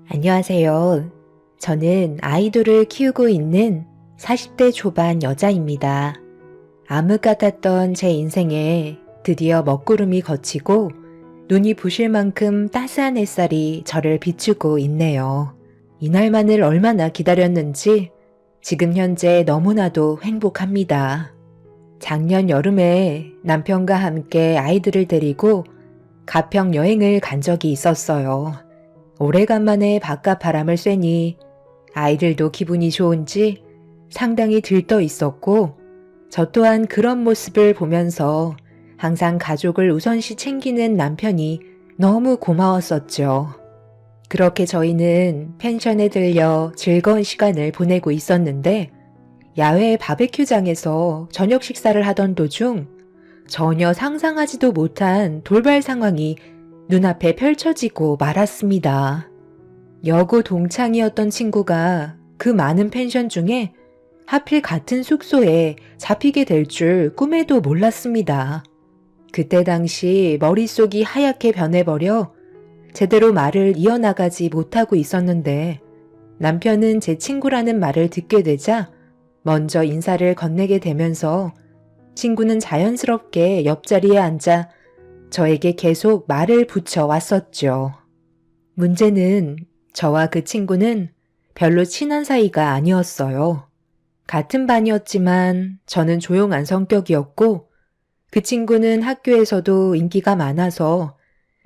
안녕하세요. 저는 아이돌을 키우고 있는 40대 초반 여자입니다. 암흑 같았던 제 인생에 드디어 먹구름이 걷히고 눈이 부실 만큼 따스한 햇살이 저를 비추고 있네요. 이날만을 얼마나 기다렸는지 지금 현재 너무나도 행복합니다. 작년 여름에 남편과 함께 아이들을 데리고 가평 여행을 간 적이 있었어요. 오래간만에 바깥 바람을 쐬니 아이들도 기분이 좋은지 상당히 들떠 있었고 저 또한 그런 모습을 보면서 항상 가족을 우선시 챙기는 남편이 너무 고마웠었죠. 그렇게 저희는 펜션에 들려 즐거운 시간을 보내고 있었는데 야외 바베큐장에서 저녁 식사를 하던 도중 전혀 상상하지도 못한 돌발 상황이 눈앞에 펼쳐지고 말았습니다. 여고 동창이었던 친구가 그 많은 펜션 중에 하필 같은 숙소에 잡히게 될 줄 꿈에도 몰랐습니다. 그때 당시 머릿속이 하얗게 변해버려 제대로 말을 이어나가지 못하고 있었는데 남편은 제 친구라는 말을 듣게 되자 먼저 인사를 건네게 되면서 친구는 자연스럽게 옆자리에 앉아 저에게 계속 말을 붙여왔었죠. 문제는 저와 그 친구는 별로 친한 사이가 아니었어요. 같은 반이었지만 저는 조용한 성격이었고 그 친구는 학교에서도 인기가 많아서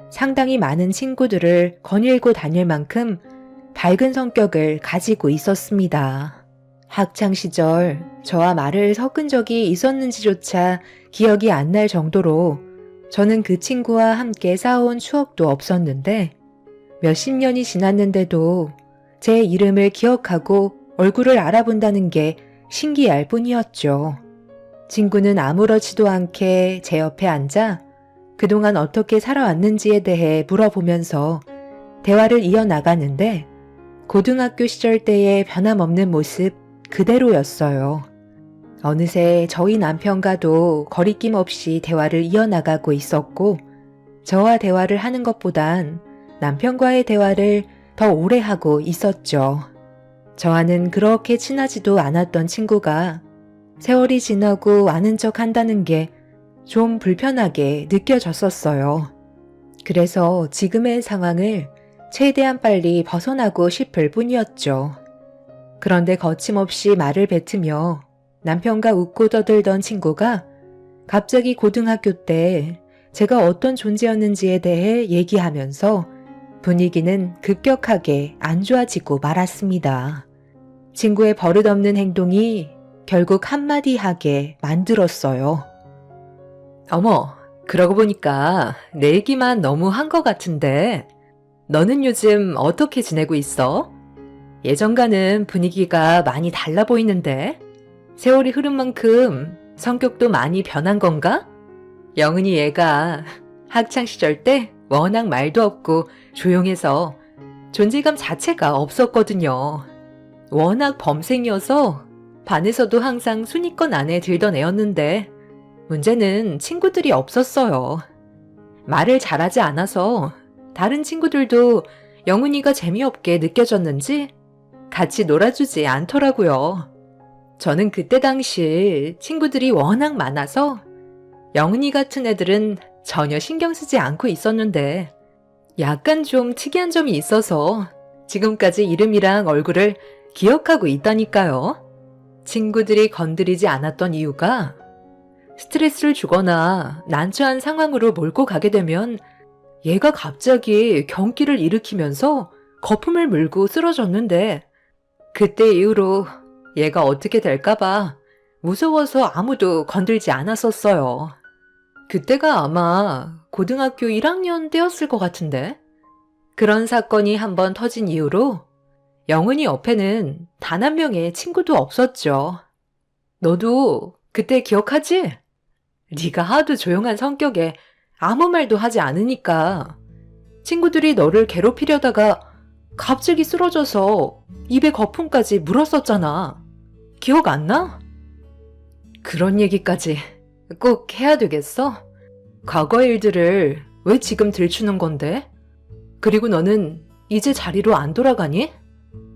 상당히 많은 친구들을 거닐고 다닐 만큼 밝은 성격을 가지고 있었습니다. 학창 시절 저와 말을 섞은 적이 있었는지조차 기억이 안 날 정도로 저는 그 친구와 함께 싸운 추억도 없었는데 몇십 년이 지났는데도 제 이름을 기억하고 얼굴을 알아본다는 게 신기할 뿐이었죠. 친구는 아무렇지도 않게 제 옆에 앉아 그동안 어떻게 살아왔는지에 대해 물어보면서 대화를 이어나가는데 고등학교 시절 때의 변함없는 모습 그대로였어요. 어느새 저희 남편과도 거리낌 없이 대화를 이어나가고 있었고 저와 대화를 하는 것보단 남편과의 대화를 더 오래 하고 있었죠. 저와는 그렇게 친하지도 않았던 친구가 세월이 지나고 아는 척 한다는 게 좀 불편하게 느껴졌었어요. 그래서 지금의 상황을 최대한 빨리 벗어나고 싶을 뿐이었죠. 그런데 거침없이 말을 뱉으며 남편과 웃고 떠들던 친구가 갑자기 고등학교 때 제가 어떤 존재였는지에 대해 얘기하면서 분위기는 급격하게 안 좋아지고 말았습니다. 친구의 버릇없는 행동이 결국 한마디 하게 만들었어요. 어머, 그러고 보니까 내 얘기만 너무 한 것 같은데 너는 요즘 어떻게 지내고 있어? 예전과는 분위기가 많이 달라 보이는데 세월이 흐른 만큼 성격도 많이 변한 건가? 영은이 얘가 학창시절 때 워낙 말도 없고 조용해서 존재감 자체가 없었거든요. 워낙 범생이어서 반에서도 항상 순위권 안에 들던 애였는데 문제는 친구들이 없었어요. 말을 잘하지 않아서 다른 친구들도 영은이가 재미없게 느껴졌는지 같이 놀아주지 않더라고요. 저는 그때 당시 친구들이 워낙 많아서 영은이 같은 애들은 전혀 신경 쓰지 않고 있었는데 약간 좀 특이한 점이 있어서 지금까지 이름이랑 얼굴을 기억하고 있다니까요. 친구들이 건드리지 않았던 이유가 스트레스를 주거나 난처한 상황으로 몰고 가게 되면 얘가 갑자기 경기를 일으키면서 거품을 물고 쓰러졌는데 그때 이후로 얘가 어떻게 될까봐 무서워서 아무도 건들지 않았었어요. 그때가 아마 고등학교 1학년 때였을 것 같은데 그런 사건이 한번 터진 이후로 영은이 옆에는 단 한 명의 친구도 없었죠. 너도 그때 기억하지? 네가 하도 조용한 성격에 아무 말도 하지 않으니까 친구들이 너를 괴롭히려다가 갑자기 쓰러져서 입에 거품까지 물었었잖아. 기억 안 나? 그런 얘기까지 꼭 해야 되겠어? 과거의 일들을 왜 지금 들추는 건데? 그리고 너는 이제 자리로 안 돌아가니?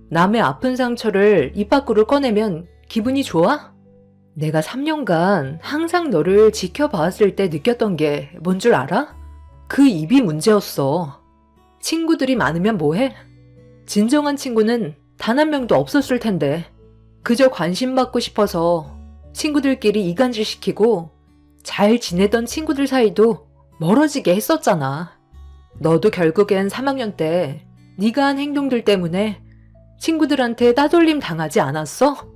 남의 아픈 상처를 입 밖으로 꺼내면 기분이 좋아? 내가 3년간 항상 너를 지켜봐왔을 때 느꼈던 게 뭔 줄 알아? 그 입이 문제였어. 친구들이 많으면 뭐해? 진정한 친구는 단 한 명도 없었을 텐데 그저 관심받고 싶어서 친구들끼리 이간질시키고 잘 지내던 친구들 사이도 멀어지게 했었잖아. 너도 결국엔 3학년 때 네가 한 행동들 때문에 친구들한테 따돌림 당하지 않았어?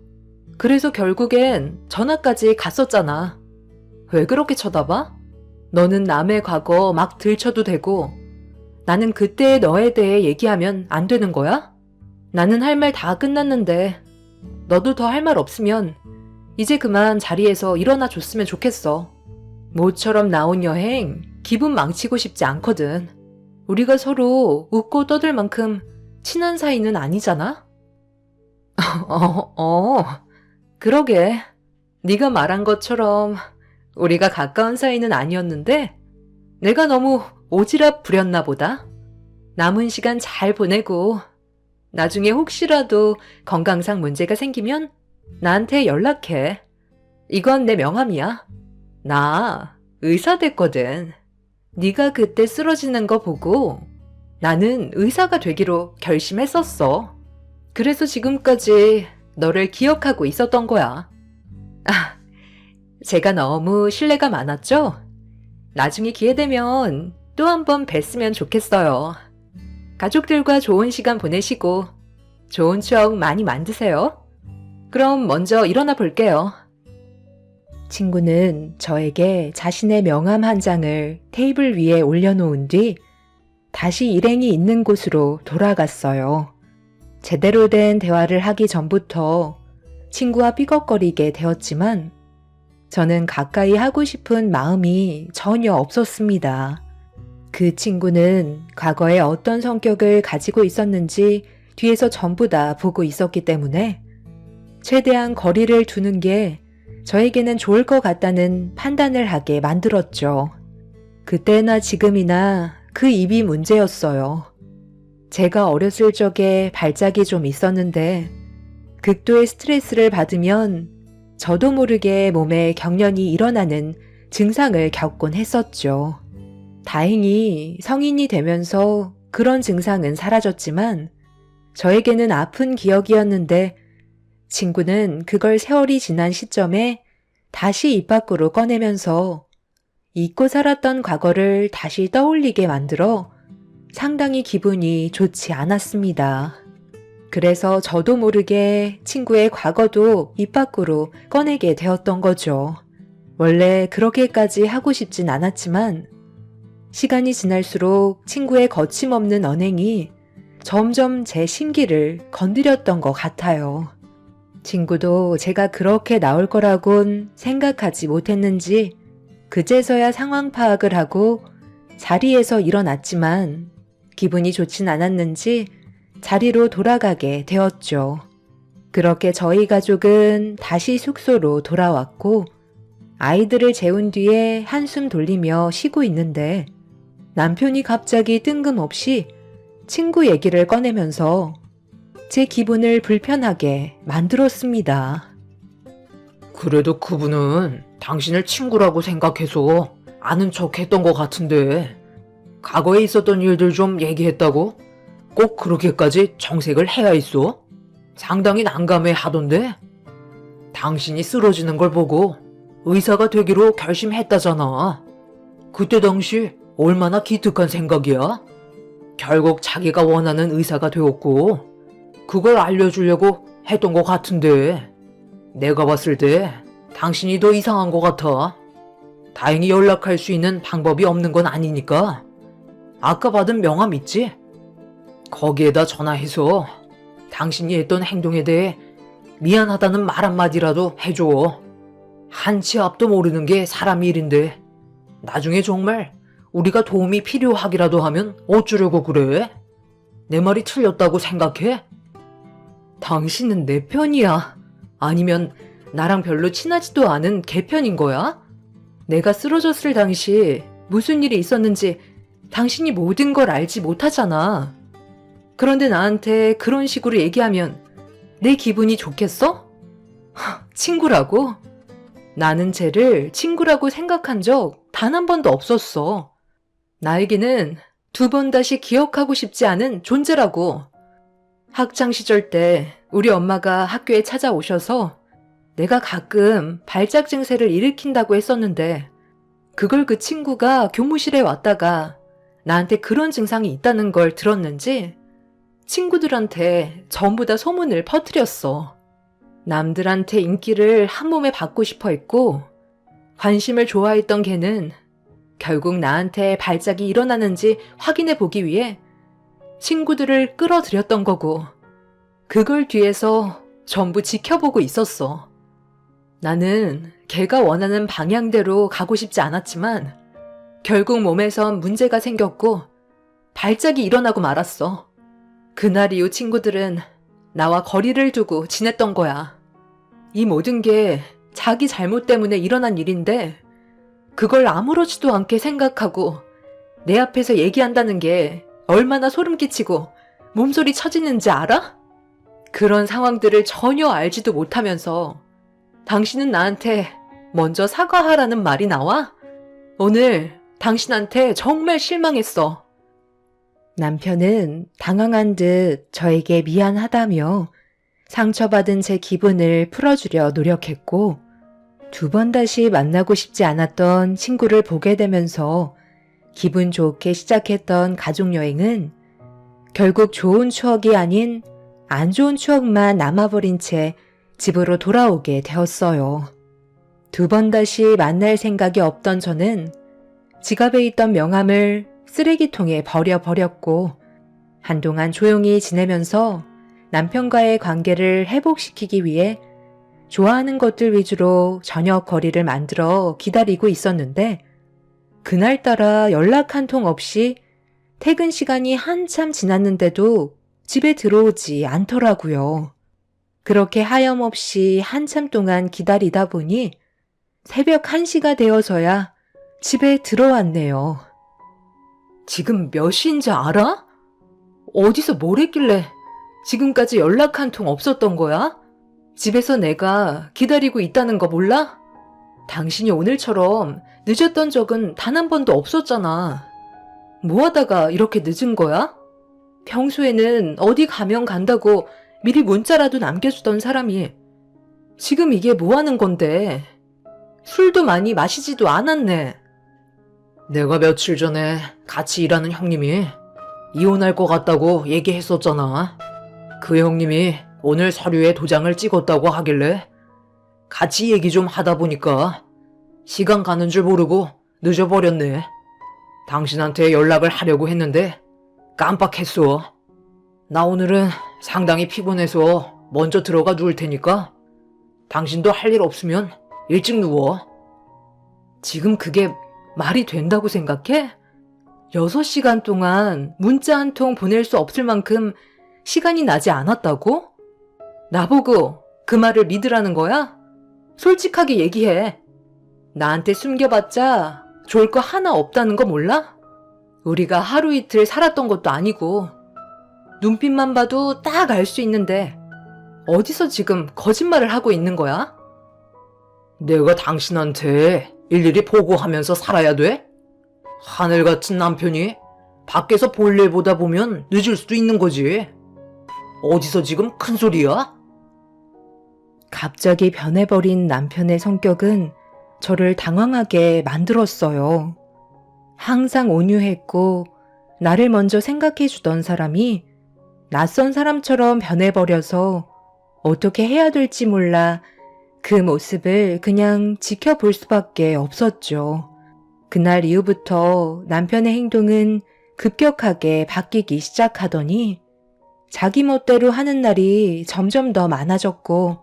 그래서 결국엔 전학까지 갔었잖아. 왜 그렇게 쳐다봐? 너는 남의 과거 막 들춰도 되고 나는 그때의 너에 대해 얘기하면 안 되는 거야? 나는 할 말 다 끝났는데 너도 더 할 말 없으면 이제 그만 자리에서 일어나 줬으면 좋겠어. 모처럼 나온 여행 기분 망치고 싶지 않거든. 우리가 서로 웃고 떠들 만큼 친한 사이는 아니잖아? 그러게. 네가 말한 것처럼 우리가 가까운 사이는 아니었는데 내가 너무 오지랖 부렸나 보다. 남은 시간 잘 보내고 나중에 혹시라도 건강상 문제가 생기면 나한테 연락해. 이건 내 명함이야. 나 의사 됐거든. 네가 그때 쓰러지는 거 보고 나는 의사가 되기로 결심했었어. 그래서 지금까지 너를 기억하고 있었던 거야. 제가 너무 신뢰가 많았죠? 나중에 기회 되면 또 한 번 뵀으면 좋겠어요. 가족들과 좋은 시간 보내시고 좋은 추억 많이 만드세요. 그럼 먼저 일어나 볼게요. 친구는 저에게 자신의 명함 한 장을 테이블 위에 올려놓은 뒤 다시 일행이 있는 곳으로 돌아갔어요. 제대로 된 대화를 하기 전부터 친구와 삐걱거리게 되었지만 저는 가까이 하고 싶은 마음이 전혀 없었습니다. 그 친구는 과거에 어떤 성격을 가지고 있었는지 뒤에서 전부 다 보고 있었기 때문에 최대한 거리를 두는 게 저에게는 좋을 것 같다는 판단을 하게 만들었죠. 그때나 지금이나 그 입이 문제였어요. 제가 어렸을 적에 발작이 좀 있었는데 극도의 스트레스를 받으면 저도 모르게 몸에 경련이 일어나는 증상을 겪곤 했었죠. 다행히 성인이 되면서 그런 증상은 사라졌지만 저에게는 아픈 기억이었는데 친구는 그걸 세월이 지난 시점에 다시 입 밖으로 꺼내면서 잊고 살았던 과거를 다시 떠올리게 만들어 상당히 기분이 좋지 않았습니다. 그래서 저도 모르게 친구의 과거도 입 밖으로 꺼내게 되었던 거죠. 원래 그렇게까지 하고 싶진 않았지만 시간이 지날수록 친구의 거침없는 언행이 점점 제 심기를 건드렸던 것 같아요. 친구도 제가 그렇게 나올 거라곤 생각하지 못했는지 그제서야 상황 파악을 하고 자리에서 일어났지만 기분이 좋진 않았는지 자리로 돌아가게 되었죠. 그렇게 저희 가족은 다시 숙소로 돌아왔고 아이들을 재운 뒤에 한숨 돌리며 쉬고 있는데 남편이 갑자기 뜬금없이 친구 얘기를 꺼내면서 제 기분을 불편하게 만들었습니다. 그래도 그분은 당신을 친구라고 생각해서 아는 척 했던 것 같은데 과거에 있었던 일들 좀 얘기했다고? 꼭 그렇게까지 정색을 해야 했어? 상당히 난감해 하던데? 당신이 쓰러지는 걸 보고 의사가 되기로 결심했다잖아. 그때 당시 얼마나 기특한 생각이야? 결국 자기가 원하는 의사가 되었고 그걸 알려주려고 했던 것 같은데 내가 봤을 때 당신이 더 이상한 것 같아. 다행히 연락할 수 있는 방법이 없는 건 아니니까 아까 받은 명함 있지? 거기에다 전화해서 당신이 했던 행동에 대해 미안하다는 말 한마디라도 해줘. 한치 앞도 모르는 게 사람 일인데 나중에 정말 우리가 도움이 필요하기라도 하면 어쩌려고 그래? 내 말이 틀렸다고 생각해? 당신은 내 편이야? 아니면 나랑 별로 친하지도 않은 걔 편인 거야? 내가 쓰러졌을 당시 무슨 일이 있었는지 당신이 모든 걸 알지 못하잖아. 그런데 나한테 그런 식으로 얘기하면 내 기분이 좋겠어? 친구라고? 나는 쟤를 친구라고 생각한 적 단 한 번도 없었어. 나에게는 두 번 다시 기억하고 싶지 않은 존재라고. 학창 시절 때 우리 엄마가 학교에 찾아오셔서 내가 가끔 발작 증세를 일으킨다고 했었는데 그걸 그 친구가 교무실에 왔다가 나한테 그런 증상이 있다는 걸 들었는지 친구들한테 전부 다 소문을 퍼뜨렸어. 남들한테 인기를 한 몸에 받고 싶어 했고 관심을 좋아했던 걔는 결국 나한테 발작이 일어나는지 확인해 보기 위해 친구들을 끌어들였던 거고 그걸 뒤에서 전부 지켜보고 있었어. 나는 걔가 원하는 방향대로 가고 싶지 않았지만 결국 몸에선 문제가 생겼고 발작이 일어나고 말았어. 그날 이후 친구들은 나와 거리를 두고 지냈던 거야. 이 모든 게 자기 잘못 때문에 일어난 일인데 그걸 아무렇지도 않게 생각하고 내 앞에서 얘기한다는 게 얼마나 소름 끼치고 몸소리 쳐지는지 알아? 그런 상황들을 전혀 알지도 못하면서 당신은 나한테 먼저 사과하라는 말이 나와? 오늘 당신한테 정말 실망했어. 남편은 당황한 듯 저에게 미안하다며 상처받은 제 기분을 풀어주려 노력했고 두 번 다시 만나고 싶지 않았던 친구를 보게 되면서 기분 좋게 시작했던 가족여행은 결국 좋은 추억이 아닌 안 좋은 추억만 남아버린 채 집으로 돌아오게 되었어요. 두 번 다시 만날 생각이 없던 저는 지갑에 있던 명함을 쓰레기통에 버려버렸고 한동안 조용히 지내면서 남편과의 관계를 회복시키기 위해 좋아하는 것들 위주로 저녁 거리를 만들어 기다리고 있었는데 그날따라 연락 한 통 없이 퇴근 시간이 한참 지났는데도 집에 들어오지 않더라고요. 그렇게 하염없이 한참 동안 기다리다 보니 새벽 1시가 되어서야 집에 들어왔네요. 지금 몇 시인지 알아? 어디서 뭘 했길래 지금까지 연락 한 통 없었던 거야? 집에서 내가 기다리고 있다는 거 몰라? 당신이 오늘처럼 늦었던 적은 단 한 번도 없었잖아. 뭐 하다가 이렇게 늦은 거야? 평소에는 어디 가면 간다고 미리 문자라도 남겨주던 사람이 지금 이게 뭐 하는 건데? 술도 많이 마시지도 않았네. 내가 며칠 전에 같이 일하는 형님이 이혼할 것 같다고 얘기했었잖아. 그 형님이 오늘 서류에 도장을 찍었다고 하길래 같이 얘기 좀 하다 보니까 시간 가는 줄 모르고 늦어버렸네. 당신한테 연락을 하려고 했는데 깜빡했어. 나 오늘은 상당히 피곤해서 먼저 들어가 누울 테니까 당신도 할 일 없으면 일찍 누워. 지금 그게 말이 된다고 생각해? 6시간 동안 문자 한 통 보낼 수 없을 만큼 시간이 나지 않았다고? 나보고 그 말을 믿으라는 거야? 솔직하게 얘기해. 나한테 숨겨봤자 좋을 거 하나 없다는 거 몰라? 우리가 하루 이틀 살았던 것도 아니고 눈빛만 봐도 딱 알 수 있는데 어디서 지금 거짓말을 하고 있는 거야? 내가 당신한테 일일이 보고하면서 살아야 돼? 하늘 같은 남편이 밖에서 볼일 보다 보면 늦을 수도 있는 거지. 어디서 지금 큰 소리야? 갑자기 변해버린 남편의 성격은 저를 당황하게 만들었어요. 항상 온유했고 나를 먼저 생각해주던 사람이 낯선 사람처럼 변해버려서 어떻게 해야 될지 몰라 그 모습을 그냥 지켜볼 수밖에 없었죠. 그날 이후부터 남편의 행동은 급격하게 바뀌기 시작하더니 자기 멋대로 하는 날이 점점 더 많아졌고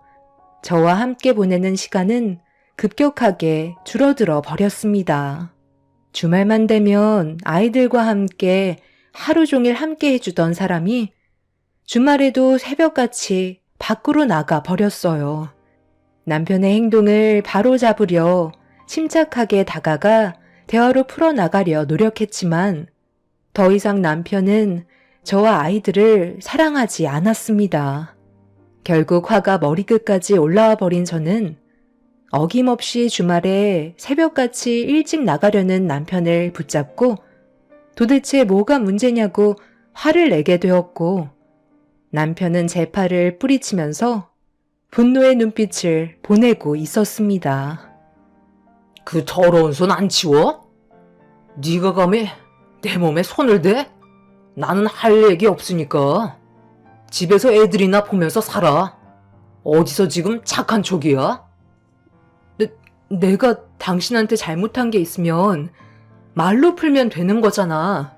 저와 함께 보내는 시간은 급격하게 줄어들어 버렸습니다. 주말만 되면 아이들과 함께 하루 종일 함께 해주던 사람이 주말에도 새벽같이 밖으로 나가 버렸어요. 남편의 행동을 바로잡으려 침착하게 다가가 대화로 풀어나가려 노력했지만 더 이상 남편은 저와 아이들을 사랑하지 않았습니다. 결국 화가 머리끝까지 올라와 버린 저는 어김없이 주말에 새벽같이 일찍 나가려는 남편을 붙잡고 도대체 뭐가 문제냐고 화를 내게 되었고, 남편은 제 팔을 뿌리치면서 분노의 눈빛을 보내고 있었습니다. 그 더러운 손 안 치워? 네가 감히 내 몸에 손을 대? 나는 할 얘기 없으니까. 집에서 애들이나 보면서 살아. 어디서 지금 착한 척이야? 내가 당신한테 잘못한 게 있으면 말로 풀면 되는 거잖아.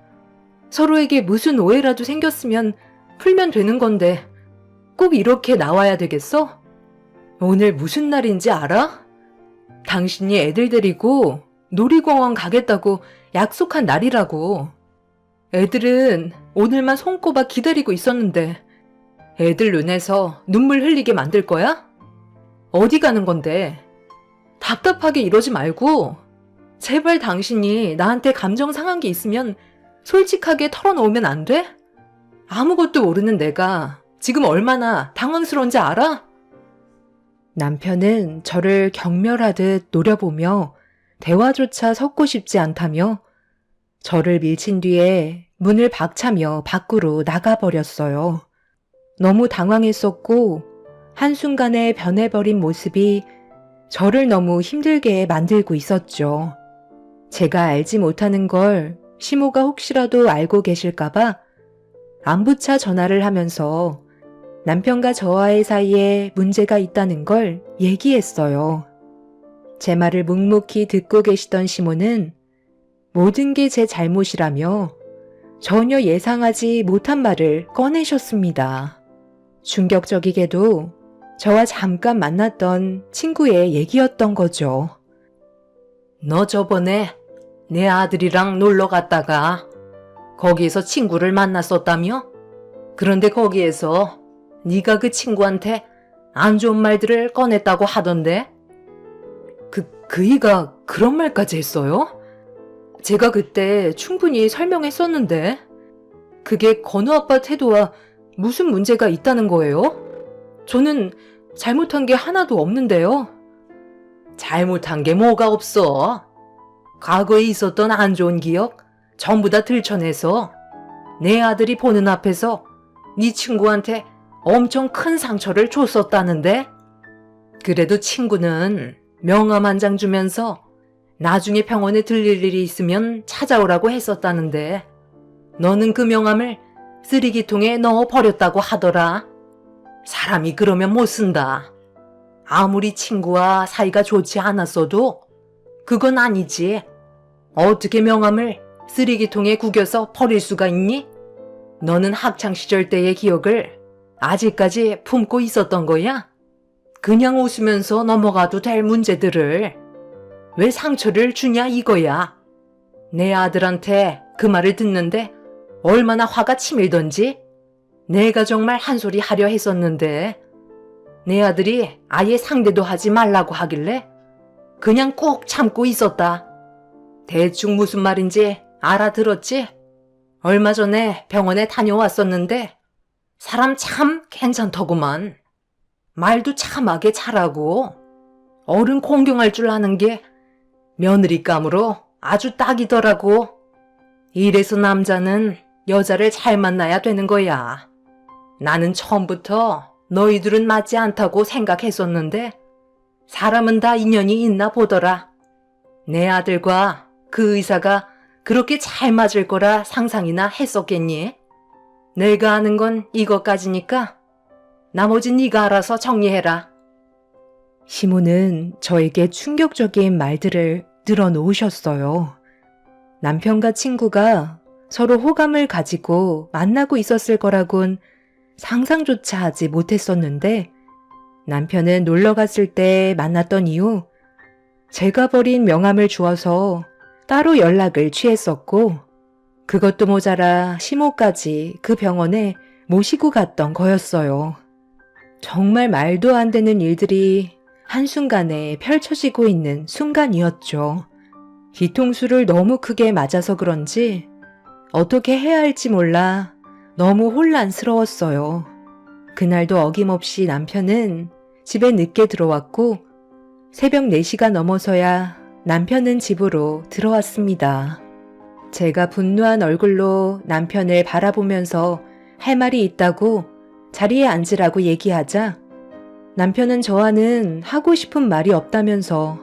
서로에게 무슨 오해라도 생겼으면 풀면 되는 건데 꼭 이렇게 나와야 되겠어? 오늘 무슨 날인지 알아? 당신이 애들 데리고 놀이공원 가겠다고 약속한 날이라고. 애들은 오늘만 손꼽아 기다리고 있었는데 애들 눈에서 눈물 흘리게 만들 거야? 어디 가는 건데? 답답하게 이러지 말고 제발 당신이 나한테 감정 상한 게 있으면 솔직하게 털어놓으면 안 돼? 아무것도 모르는 내가 지금 얼마나 당황스러운지 알아? 남편은 저를 경멸하듯 노려보며 대화조차 섞고 싶지 않다며 저를 밀친 뒤에 문을 박차며 밖으로 나가버렸어요. 너무 당황했었고 한순간에 변해버린 모습이 저를 너무 힘들게 만들고 있었죠. 제가 알지 못하는 걸 시모가 혹시라도 알고 계실까봐 안부차 전화를 하면서 남편과 저와의 사이에 문제가 있다는 걸 얘기했어요. 제 말을 묵묵히 듣고 계시던 시모는 모든 게 제 잘못이라며 전혀 예상하지 못한 말을 꺼내셨습니다. 충격적이게도 저와 잠깐 만났던 친구의 얘기였던 거죠. 너 저번에 내 아들이랑 놀러 갔다가 거기에서 친구를 만났었다며? 그런데 거기에서 네가 그 친구한테 안 좋은 말들을 꺼냈다고 하던데? 그이가 그런 말까지 했어요? 제가 그때 충분히 설명했었는데 그게 건우 아빠 태도와 무슨 문제가 있다는 거예요? 저는 잘못한 게 하나도 없는데요. 잘못한 게 뭐가 없어. 과거에 있었던 안 좋은 기억 전부 다 들춰내서 내 아들이 보는 앞에서 네 친구한테 엄청 큰 상처를 줬었다는데? 그래도 친구는 명함 한 장 주면서 나중에 병원에 들릴 일이 있으면 찾아오라고 했었다는데 너는 그 명함을 쓰레기통에 넣어 버렸다고 하더라. 사람이 그러면 못 쓴다. 아무리 친구와 사이가 좋지 않았어도 그건 아니지. 어떻게 명함을 쓰레기통에 구겨서 버릴 수가 있니? 너는 학창시절 때의 기억을 아직까지 품고 있었던 거야? 그냥 웃으면서 넘어가도 될 문제들을 왜 상처를 주냐 이거야. 내 아들한테 그 말을 듣는데 얼마나 화가 치밀던지. 내가 정말 한 소리 하려 했었는데 내 아들이 아예 상대도 하지 말라고 하길래 그냥 꼭 참고 있었다. 대충 무슨 말인지 알아들었지? 얼마 전에 병원에 다녀왔었는데 사람 참 괜찮더구만. 말도 참하게 잘하고 어른 공경할 줄 아는 게 며느리감으로 아주 딱이더라고. 이래서 남자는 여자를 잘 만나야 되는 거야. 나는 처음부터 너희들은 맞지 않다고 생각했었는데 사람은 다 인연이 있나 보더라. 내 아들과 그 의사가 그렇게 잘 맞을 거라 상상이나 했었겠니? 내가 아는 건 이것까지니까 나머지 네가 알아서 정리해라. 시모는 저에게 충격적인 말들을 늘어놓으셨어요. 남편과 친구가 서로 호감을 가지고 만나고 있었을 거라곤 상상조차 하지 못했었는데 남편은 놀러 갔을 때 만났던 이후 제가 버린 명함을 주어서 따로 연락을 취했었고 그것도 모자라 시모까지 그 병원에 모시고 갔던 거였어요. 정말 말도 안 되는 일들이 한순간에 펼쳐지고 있는 순간이었죠. 뒤통수를 너무 크게 맞아서 그런지 어떻게 해야 할지 몰라 너무 혼란스러웠어요. 그날도 어김없이 남편은 집에 늦게 들어왔고 새벽 4시가 넘어서야 남편은 집으로 들어왔습니다. 제가 분노한 얼굴로 남편을 바라보면서 할 말이 있다고 자리에 앉으라고 얘기하자 남편은 저와는 하고 싶은 말이 없다면서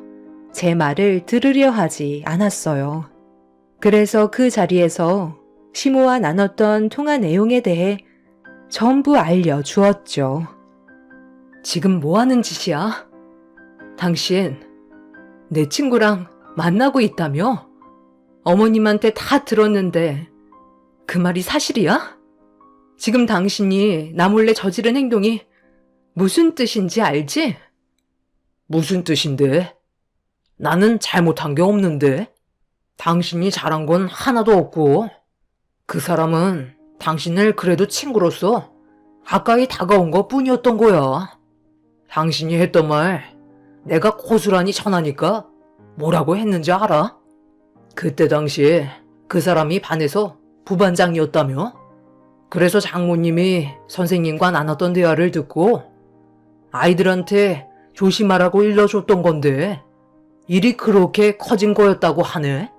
제 말을 들으려 하지 않았어요. 그래서 그 자리에서 시모와 나눴던 통화 내용에 대해 전부 알려주었죠. 지금 뭐 하는 짓이야? 당신 내 친구랑 만나고 있다며? 어머님한테 다 들었는데 그 말이 사실이야? 지금 당신이 나 몰래 저지른 행동이 무슨 뜻인지 알지? 무슨 뜻인데? 나는 잘못한 게 없는데? 당신이 잘한 건 하나도 없고, 그 사람은 당신을 그래도 친구로서 가까이 다가온 것 뿐이었던 거야. 당신이 했던 말 내가 고스란히 전하니까 뭐라고 했는지 알아? 그때 당시에 그 사람이 반에서 부반장이었다며? 그래서 장모님이 선생님과 나눴던 대화를 듣고 아이들한테 조심하라고 일러줬던 건데 일이 그렇게 커진 거였다고 하네.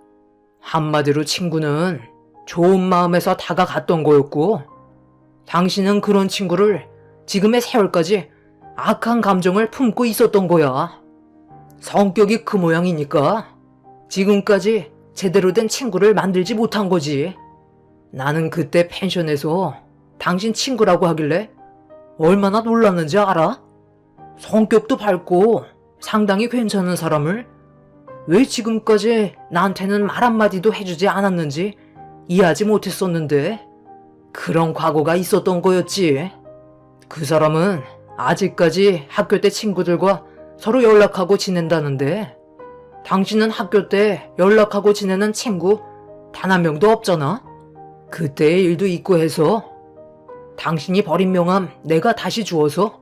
한마디로 친구는 좋은 마음에서 다가갔던 거였고 당신은 그런 친구를 지금의 세월까지 악한 감정을 품고 있었던 거야. 성격이 그 모양이니까 지금까지 제대로 된 친구를 만들지 못한 거지. 나는 그때 펜션에서 당신 친구라고 하길래 얼마나 놀랐는지 알아? 성격도 밝고 상당히 괜찮은 사람을 왜 지금까지 나한테는 말 한마디도 해주지 않았는지 이해하지 못했었는데 그런 과거가 있었던 거였지. 그 사람은 아직까지 학교 때 친구들과 서로 연락하고 지낸다는데 당신은 학교 때 연락하고 지내는 친구 단 한 명도 없잖아. 그때의 일도 있고 해서 당신이 버린 명함 내가 다시 주어서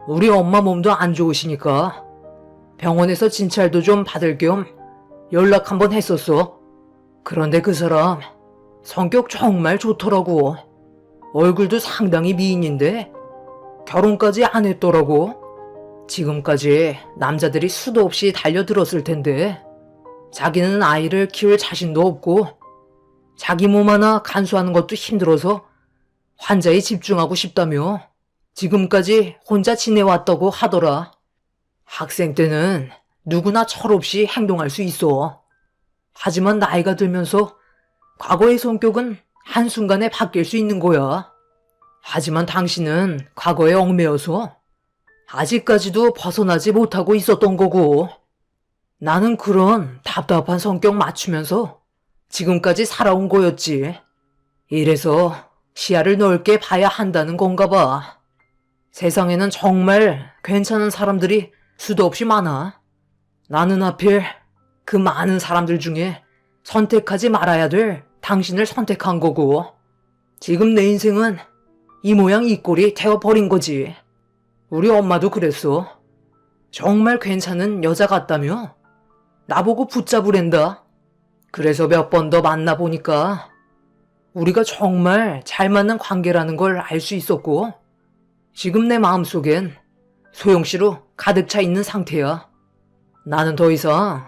우리 엄마 몸도 안 좋으시니까 병원에서 진찰도 좀 받을 겸 연락 한번 했었어. 그런데 그 사람 성격 정말 좋더라고. 얼굴도 상당히 미인인데 결혼까지 안 했더라고. 지금까지 남자들이 수도 없이 달려들었을 텐데 자기는 아이를 키울 자신도 없고 자기 몸 하나 간수하는 것도 힘들어서 환자에 집중하고 싶다며 지금까지 혼자 지내왔다고 하더라. 학생 때는 누구나 철없이 행동할 수 있어. 하지만 나이가 들면서 과거의 성격은 한순간에 바뀔 수 있는 거야. 하지만 당신은 과거에 얽매여서 아직까지도 벗어나지 못하고 있었던 거고 나는 그런 답답한 성격 맞추면서 지금까지 살아온 거였지. 이래서 시야를 넓게 봐야 한다는 건가 봐. 세상에는 정말 괜찮은 사람들이 수도 없이 많아. 나는 하필 그 많은 사람들 중에 선택하지 말아야 될 당신을 선택한 거고 지금 내 인생은 이 모양 이 꼴이 되어버린 거지. 우리 엄마도 그랬어. 정말 괜찮은 여자 같다며 나보고 붙잡으랜다. 그래서 몇 번 더 만나보니까 우리가 정말 잘 맞는 관계라는 걸 알 수 있었고 지금 내 마음속엔 소용씨로 가득 차 있는 상태야. 나는 더 이상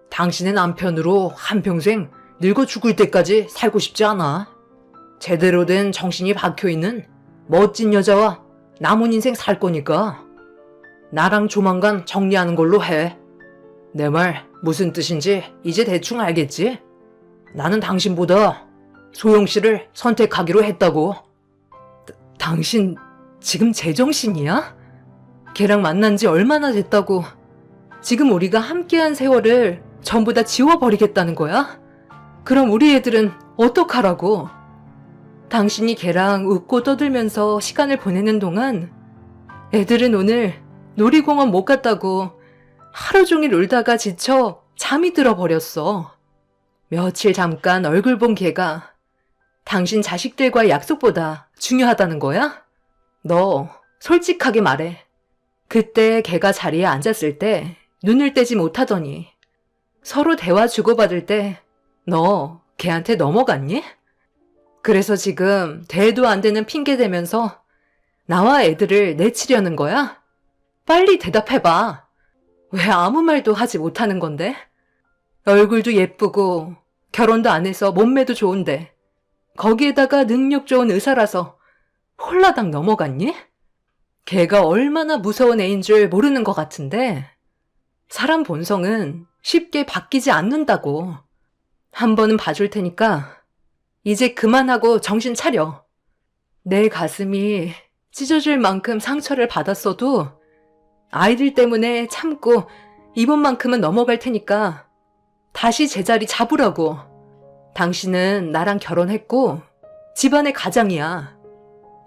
당신의 남편으로 한평생 늙어 죽을 때까지 살고 싶지 않아. 제대로 된 정신이 박혀있는 멋진 여자와 남은 인생 살 거니까 나랑 조만간 정리하는 걸로 해. 내 말 무슨 뜻인지 이제 대충 알겠지? 나는 당신보다 소영씨를 선택하기로 했다고. 당신 지금 제정신이야? 걔랑 만난 지 얼마나 됐다고 지금 우리가 함께한 세월을 전부 다 지워버리겠다는 거야? 그럼 우리 애들은 어떡하라고? 당신이 걔랑 웃고 떠들면서 시간을 보내는 동안 애들은 오늘 놀이공원 못 갔다고 하루 종일 울다가 지쳐 잠이 들어버렸어. 며칠 잠깐 얼굴 본 걔가 당신 자식들과의 약속보다 중요하다는 거야? 너 솔직하게 말해. 그때 걔가 자리에 앉았을 때 눈을 떼지 못하더니 서로 대화 주고받을 때 너 걔한테 넘어갔니? 그래서 지금 대도 안 되는 핑계 대면서 나와 애들을 내치려는 거야? 빨리 대답해봐. 왜 아무 말도 하지 못하는 건데? 얼굴도 예쁘고 결혼도 안 해서 몸매도 좋은데 거기에다가 능력 좋은 의사라서 홀라당 넘어갔니? 걔가 얼마나 무서운 애인 줄 모르는 것 같은데 사람 본성은 쉽게 바뀌지 않는다고. 한 번은 봐줄 테니까 이제 그만하고 정신 차려. 내 가슴이 찢어질 만큼 상처를 받았어도 아이들 때문에 참고 이번만큼은 넘어갈 테니까 다시 제자리 잡으라고. 당신은 나랑 결혼했고 집안의 가장이야.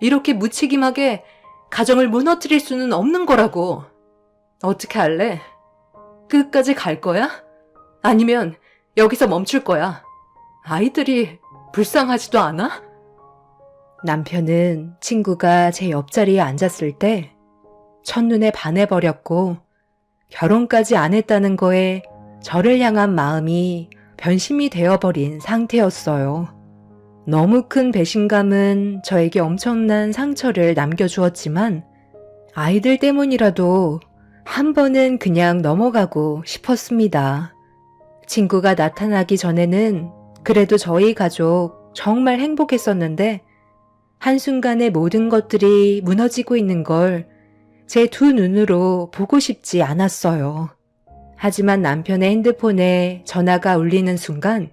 이렇게 무책임하게 가정을 무너뜨릴 수는 없는 거라고. 어떻게 할래? 끝까지 갈 거야? 아니면 여기서 멈출 거야? 아이들이 불쌍하지도 않아? 남편은 친구가 제 옆자리에 앉았을 때 첫눈에 반해버렸고 결혼까지 안 했다는 거에 저를 향한 마음이 변심이 되어버린 상태였어요. 너무 큰 배신감은 저에게 엄청난 상처를 남겨주었지만 아이들 때문이라도 한 번은 그냥 넘어가고 싶었습니다. 친구가 나타나기 전에는 그래도 저희 가족 정말 행복했었는데 한순간에 모든 것들이 무너지고 있는 걸 제 두 눈으로 보고 싶지 않았어요. 하지만 남편의 핸드폰에 전화가 울리는 순간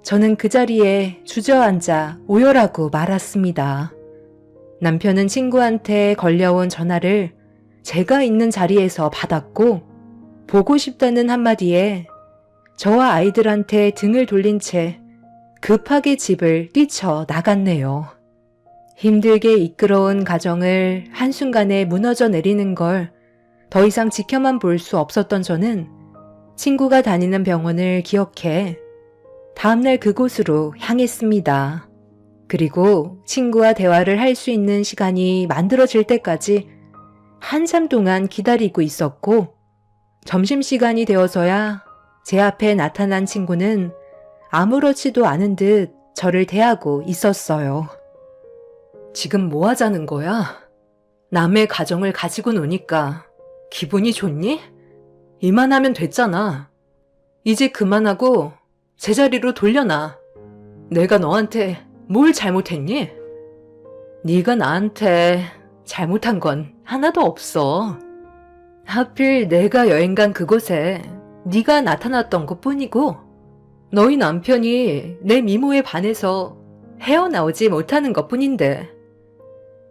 저는 그 자리에 주저앉아 오열하고 말았습니다. 남편은 친구한테 걸려온 전화를 제가 있는 자리에서 받았고 보고 싶다는 한마디에 저와 아이들한테 등을 돌린 채 급하게 집을 뛰쳐 나갔네요. 힘들게 이끌어온 가정을 한순간에 무너져 내리는 걸 더 이상 지켜만 볼 수 없었던 저는 친구가 다니는 병원을 기억해 다음날 그곳으로 향했습니다. 그리고 친구와 대화를 할 수 있는 시간이 만들어질 때까지 한참 동안 기다리고 있었고 점심시간이 되어서야 제 앞에 나타난 친구는 아무렇지도 않은 듯 저를 대하고 있었어요. 지금 뭐 하자는 거야? 남의 가정을 가지고 노니까 기분이 좋니? 이만하면 됐잖아. 이제 그만하고 제자리로 돌려놔. 내가 너한테 뭘 잘못했니? 네가 나한테 잘못한 건 하나도 없어. 하필 내가 여행 간 그곳에 네가 나타났던 것뿐이고 너희 남편이 내 미모에 반해서 헤어나오지 못하는 것뿐인데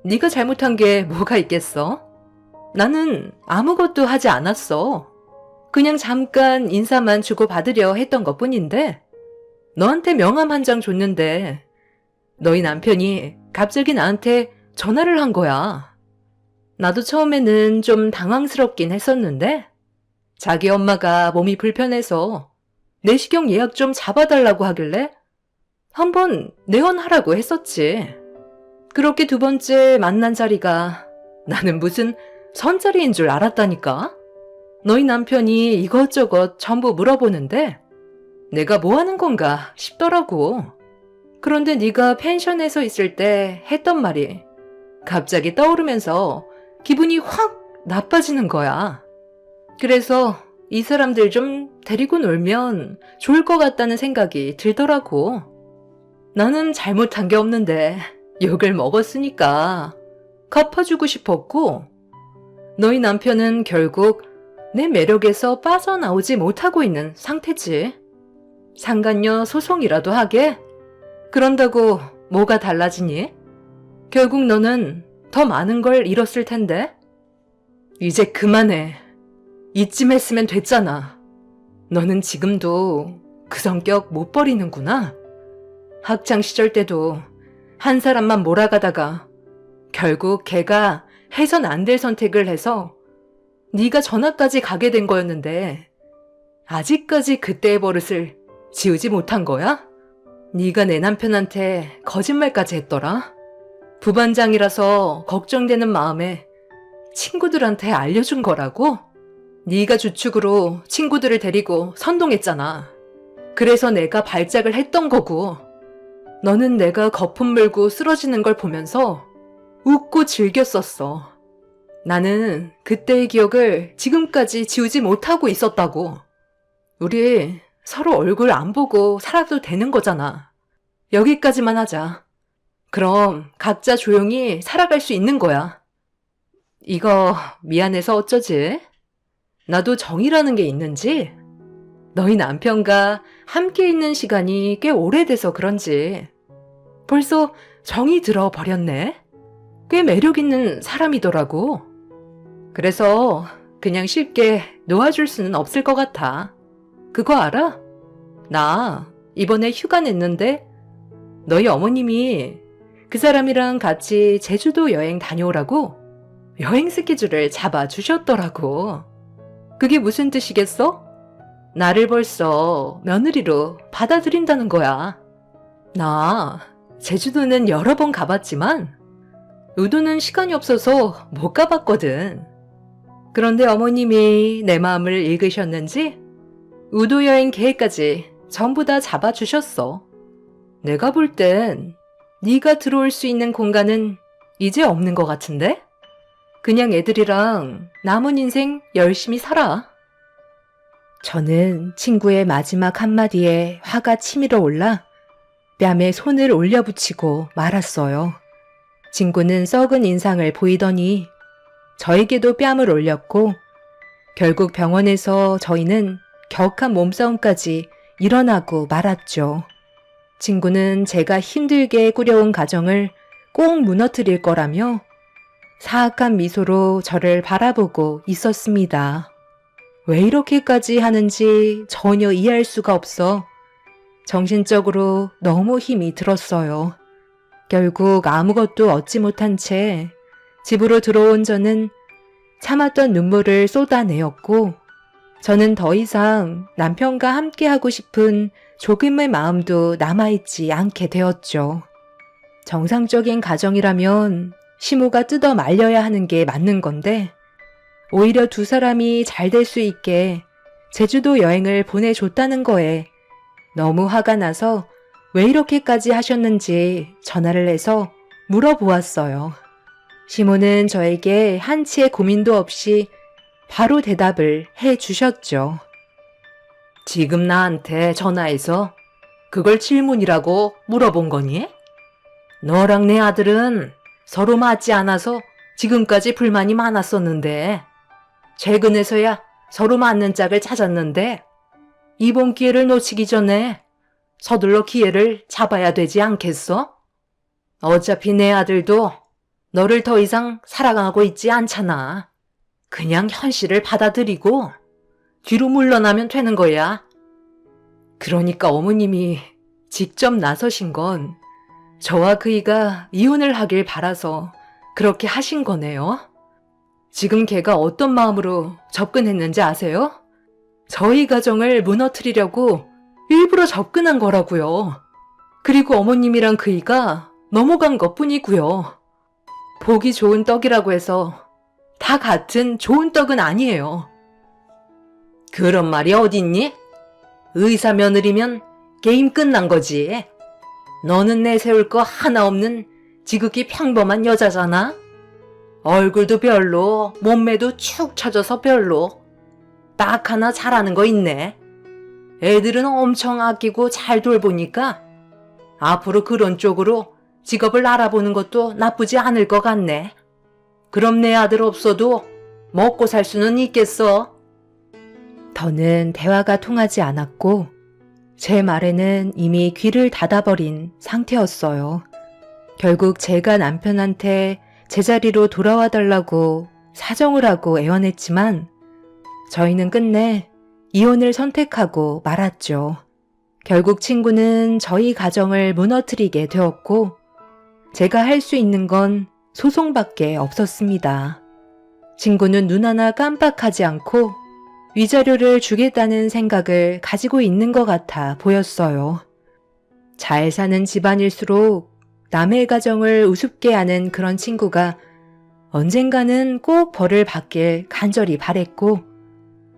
네가 잘못한 게 뭐가 있겠어? 나는 아무것도 하지 않았어. 그냥 잠깐 인사만 주고받으려 했던 것뿐인데 너한테 명함 한 장 줬는데 너희 남편이 갑자기 나한테 전화를 한 거야. 나도 처음에는 좀 당황스럽긴 했었는데 자기 엄마가 몸이 불편해서 내시경 예약 좀 잡아달라고 하길래 한번 내원하라고 했었지. 그렇게 두 번째 만난 자리가 나는 무슨 선자리인 줄 알았다니까. 너희 남편이 이것저것 전부 물어보는데 내가 뭐 하는 건가 싶더라고. 그런데 네가 펜션에서 있을 때 했던 말이 갑자기 떠오르면서 기분이 확 나빠지는 거야. 그래서 이 사람들 좀 데리고 놀면 좋을 것 같다는 생각이 들더라고. 나는 잘못한 게 없는데 욕을 먹었으니까 갚아주고 싶었고 너희 남편은 결국 내 매력에서 빠져나오지 못하고 있는 상태지. 상간녀 소송이라도 하게? 그런다고 뭐가 달라지니? 결국 너는 더 많은 걸 잃었을 텐데. 이제 그만해. 이쯤 했으면 됐잖아. 너는 지금도 그 성격 못 버리는구나. 학창시절 때도 한 사람만 몰아가다가 결국 걔가 해선 안 될 선택을 해서 네가 전학까지 가게 된 거였는데 아직까지 그때의 버릇을 지우지 못한 거야? 네가 내 남편한테 거짓말까지 했더라. 부반장이라서 걱정되는 마음에 친구들한테 알려준 거라고? 네가 주축으로 친구들을 데리고 선동했잖아. 그래서 내가 발작을 했던 거고 너는 내가 거품 물고 쓰러지는 걸 보면서 웃고 즐겼었어. 나는 그때의 기억을 지금까지 지우지 못하고 있었다고. 우리 서로 얼굴 안 보고 살아도 되는 거잖아. 여기까지만 하자. 그럼 각자 조용히 살아갈 수 있는 거야. 이거 미안해서 어쩌지? 나도 정이라는 게 있는지 너희 남편과 함께 있는 시간이 꽤 오래돼서 그런지 벌써 정이 들어버렸네. 꽤 매력 있는 사람이더라고. 그래서 그냥 쉽게 놓아줄 수는 없을 것 같아. 그거 알아? 나 이번에 휴가 냈는데 너희 어머님이 그 사람이랑 같이 제주도 여행 다녀오라고 여행 스케줄을 잡아주셨더라고. 그게 무슨 뜻이겠어? 나를 벌써 며느리로 받아들인다는 거야. 나 제주도는 여러 번 가봤지만 우도는 시간이 없어서 못 가봤거든. 그런데 어머님이 내 마음을 읽으셨는지 우도 여행 계획까지 전부 다 잡아주셨어. 내가 볼 땐 네가 들어올 수 있는 공간은 이제 없는 것 같은데? 그냥 애들이랑 남은 인생 열심히 살아. 저는 친구의 마지막 한마디에 화가 치밀어 올라 뺨에 손을 올려붙이고 말았어요. 친구는 썩은 인상을 보이더니 저에게도 뺨을 올렸고 결국 병원에서 저희는 격한 몸싸움까지 일어나고 말았죠. 친구는 제가 힘들게 꾸려온 가정을 꼭 무너뜨릴 거라며 사악한 미소로 저를 바라보고 있었습니다. 왜 이렇게까지 하는지 전혀 이해할 수가 없어 정신적으로 너무 힘이 들었어요. 결국 아무것도 얻지 못한 채 집으로 들어온 저는 참았던 눈물을 쏟아내었고 저는 더 이상 남편과 함께하고 싶은 조금의 마음도 남아있지 않게 되었죠. 정상적인 가정이라면 시모가 뜯어 말려야 하는 게 맞는 건데 오히려 두 사람이 잘 될 수 있게 제주도 여행을 보내줬다는 거에 너무 화가 나서 왜 이렇게까지 하셨는지 전화를 해서 물어보았어요. 시모는 저에게 한치의 고민도 없이 바로 대답을 해 주셨죠. 지금 나한테 전화해서 그걸 질문이라고 물어본 거니? 너랑 내 아들은 서로 맞지 않아서 지금까지 불만이 많았었는데 최근에서야 서로 맞는 짝을 찾았는데 이번 기회를 놓치기 전에 서둘러 기회를 잡아야 되지 않겠어? 어차피 내 아들도 너를 더 이상 사랑하고 있지 않잖아. 그냥 현실을 받아들이고 뒤로 물러나면 되는 거야. 그러니까 어머님이 직접 나서신 건 저와 그이가 이혼을 하길 바라서 그렇게 하신 거네요. 지금 걔가 어떤 마음으로 접근했는지 아세요? 저희 가정을 무너뜨리려고 일부러 접근한 거라고요. 그리고 어머님이랑 그이가 넘어간 것뿐이고요. 보기 좋은 떡이라고 해서 다 같은 좋은 떡은 아니에요. 그런 말이 어딨니? 의사 며느리면 게임 끝난 거지. 너는 내세울 거 하나 없는 지극히 평범한 여자잖아. 얼굴도 별로, 몸매도 축 처져서 별로. 딱 하나 잘하는 거 있네. 애들은 엄청 아끼고 잘 돌보니까 앞으로 그런 쪽으로 직업을 알아보는 것도 나쁘지 않을 것 같네. 그럼 내 아들 없어도 먹고 살 수는 있겠어. 더는 대화가 통하지 않았고 제 말에는 이미 귀를 닫아버린 상태였어요. 결국 제가 남편한테 제자리로 돌아와 달라고 사정을 하고 애원했지만 저희는 끝내 이혼을 선택하고 말았죠. 결국 친구는 저희 가정을 무너뜨리게 되었고 제가 할 수 있는 건 소송밖에 없었습니다. 친구는 눈 하나 깜빡하지 않고 위자료를 주겠다는 생각을 가지고 있는 것 같아 보였어요. 잘 사는 집안일수록 남의 가정을 우습게 하는 그런 친구가 언젠가는 꼭 벌을 받길 간절히 바랬고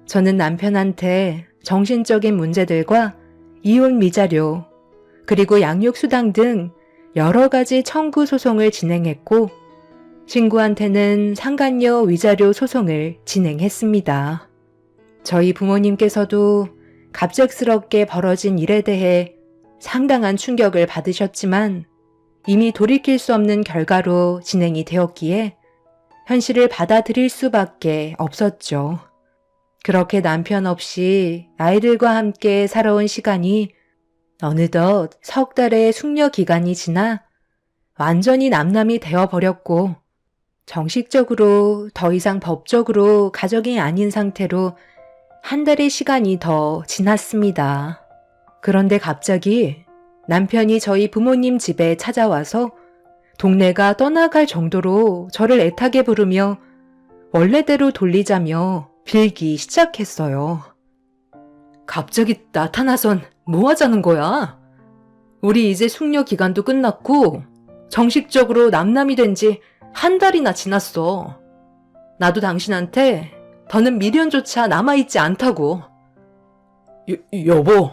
저는 남편한테 정신적인 문제들과 이혼 미자료 그리고 양육수당 등 여러 가지 청구 소송을 진행했고, 친구한테는 상간녀 위자료 소송을 진행했습니다. 저희 부모님께서도 갑작스럽게 벌어진 일에 대해 상당한 충격을 받으셨지만 이미 돌이킬 수 없는 결과로 진행이 되었기에 현실을 받아들일 수밖에 없었죠. 그렇게 남편 없이 아이들과 함께 살아온 시간이 어느덧 석 달의 숙려 기간이 지나 완전히 남남이 되어버렸고, 정식적으로 더 이상 법적으로 가족이 아닌 상태로 한 달의 시간이 더 지났습니다. 그런데 갑자기 남편이 저희 부모님 집에 찾아와서 동네가 떠나갈 정도로 저를 애타게 부르며 원래대로 돌리자며 빌기 시작했어요. 갑자기 나타나선 뭐 하자는 거야? 우리 이제 숙려 기간도 끝났고 정식적으로 남남이 된 지 한 달이나 지났어. 나도 당신한테 더는 미련조차 남아있지 않다고. 여보,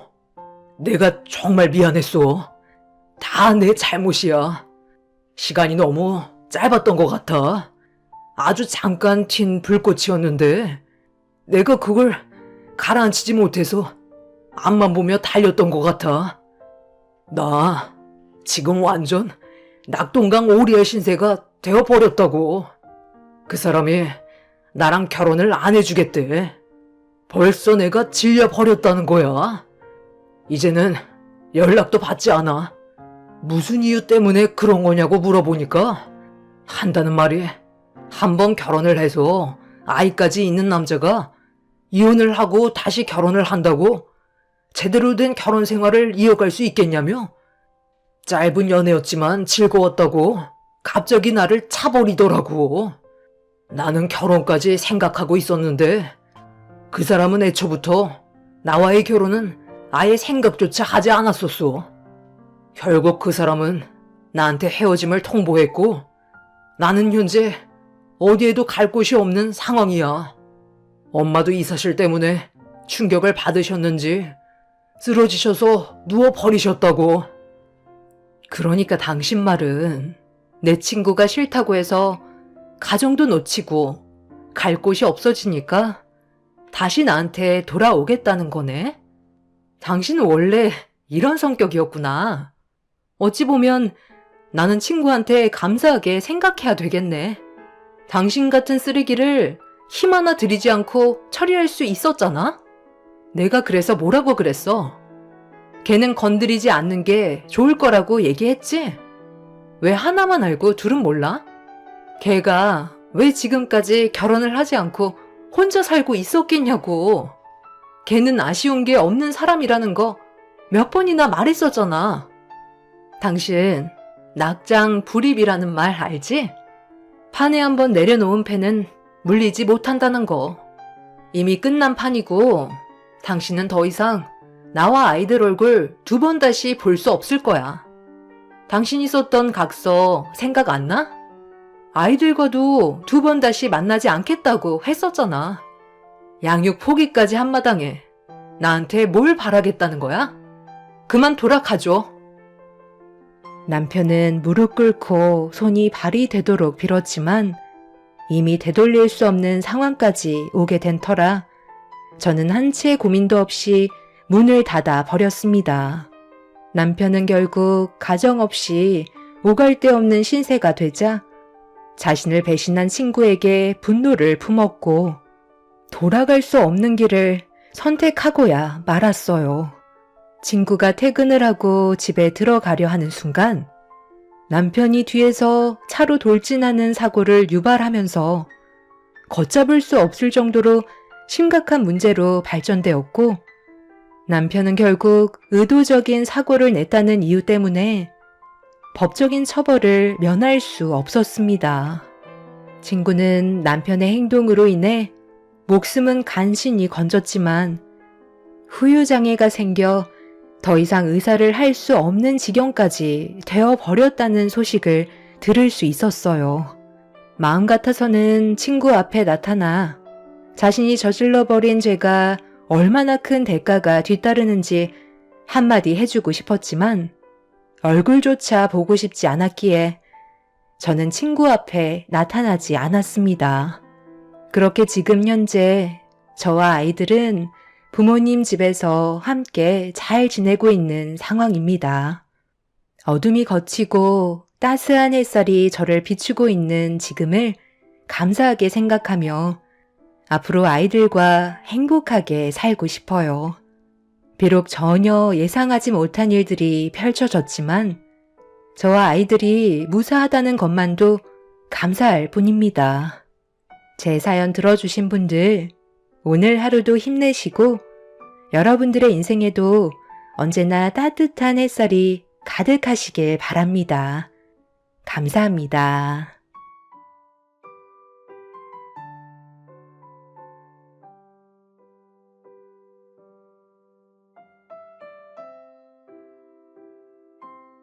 내가 정말 미안했어. 다 내 잘못이야. 시간이 너무 짧았던 것 같아. 아주 잠깐 튄 불꽃이었는데 내가 그걸 가라앉히지 못해서 앞만 보며 달렸던 것 같아. 나 지금 완전 낙동강 오리알 신세가 되어버렸다고. 그 사람이 나랑 결혼을 안 해주겠대. 벌써 내가 질려버렸다는 거야. 이제는 연락도 받지 않아. 무슨 이유 때문에 그런 거냐고 물어보니까 한다는 말이, 한번 결혼을 해서 아이까지 있는 남자가 이혼을 하고 다시 결혼을 한다고 제대로 된 결혼 생활을 이어갈 수 있겠냐며, 짧은 연애였지만 즐거웠다고 갑자기 나를 차버리더라고. 나는 결혼까지 생각하고 있었는데 그 사람은 애초부터 나와의 결혼은 아예 생각조차 하지 않았었어. 결국 그 사람은 나한테 헤어짐을 통보했고 나는 현재 어디에도 갈 곳이 없는 상황이야. 엄마도 이 사실 때문에 충격을 받으셨는지 쓰러지셔서 누워버리셨다고. 그러니까 당신 말은 내 친구가 싫다고 해서 가정도 놓치고 갈 곳이 없어지니까 다시 나한테 돌아오겠다는 거네? 당신은 원래 이런 성격이었구나. 어찌 보면 나는 친구한테 감사하게 생각해야 되겠네. 당신 같은 쓰레기를 힘 하나 들이지 않고 처리할 수 있었잖아? 내가 그래서 뭐라고 그랬어? 걔는 건드리지 않는 게 좋을 거라고 얘기했지? 왜 하나만 알고 둘은 몰라? 걔가 왜 지금까지 결혼을 하지 않고 혼자 살고 있었겠냐고. 걔는 아쉬운 게 없는 사람이라는 거 몇 번이나 말했었잖아. 당신 낙장 불입이라는 말 알지? 판에 한번 내려놓은 패는 물리지 못한다는 거. 이미 끝난 판이고 당신은 더 이상 나와 아이들 얼굴 두 번 다시 볼 수 없을 거야. 당신이 썼던 각서 생각 안 나? 아이들과도 두 번 다시 만나지 않겠다고 했었잖아. 양육 포기까지 한마당에 나한테 뭘 바라겠다는 거야? 그만 돌아가줘. 남편은 무릎 꿇고 손이 발이 되도록 빌었지만 이미 되돌릴 수 없는 상황까지 오게 된 터라 저는 한치의 고민도 없이 문을 닫아 버렸습니다. 남편은 결국 가정 없이 오갈 데 없는 신세가 되자 자신을 배신한 친구에게 분노를 품었고 돌아갈 수 없는 길을 선택하고야 말았어요. 친구가 퇴근을 하고 집에 들어가려 하는 순간 남편이 뒤에서 차로 돌진하는 사고를 유발하면서 걷잡을 수 없을 정도로 심각한 문제로 발전되었고 남편은 결국 의도적인 사고를 냈다는 이유 때문에 법적인 처벌을 면할 수 없었습니다. 친구는 남편의 행동으로 인해 목숨은 간신히 건졌지만 후유장애가 생겨 더 이상 의사를 할 수 없는 지경까지 되어버렸다는 소식을 들을 수 있었어요. 마음 같아서는 친구 앞에 나타나 자신이 저질러버린 죄가 얼마나 큰 대가가 뒤따르는지 한마디 해주고 싶었지만 얼굴조차 보고 싶지 않았기에 저는 친구 앞에 나타나지 않았습니다. 그렇게 지금 현재 저와 아이들은 부모님 집에서 함께 잘 지내고 있는 상황입니다. 어둠이 걷히고 따스한 햇살이 저를 비추고 있는 지금을 감사하게 생각하며 앞으로 아이들과 행복하게 살고 싶어요. 비록 전혀 예상하지 못한 일들이 펼쳐졌지만 저와 아이들이 무사하다는 것만도 감사할 뿐입니다. 제 사연 들어주신 분들, 오늘 하루도 힘내시고 여러분들의 인생에도 언제나 따뜻한 햇살이 가득하시길 바랍니다. 감사합니다.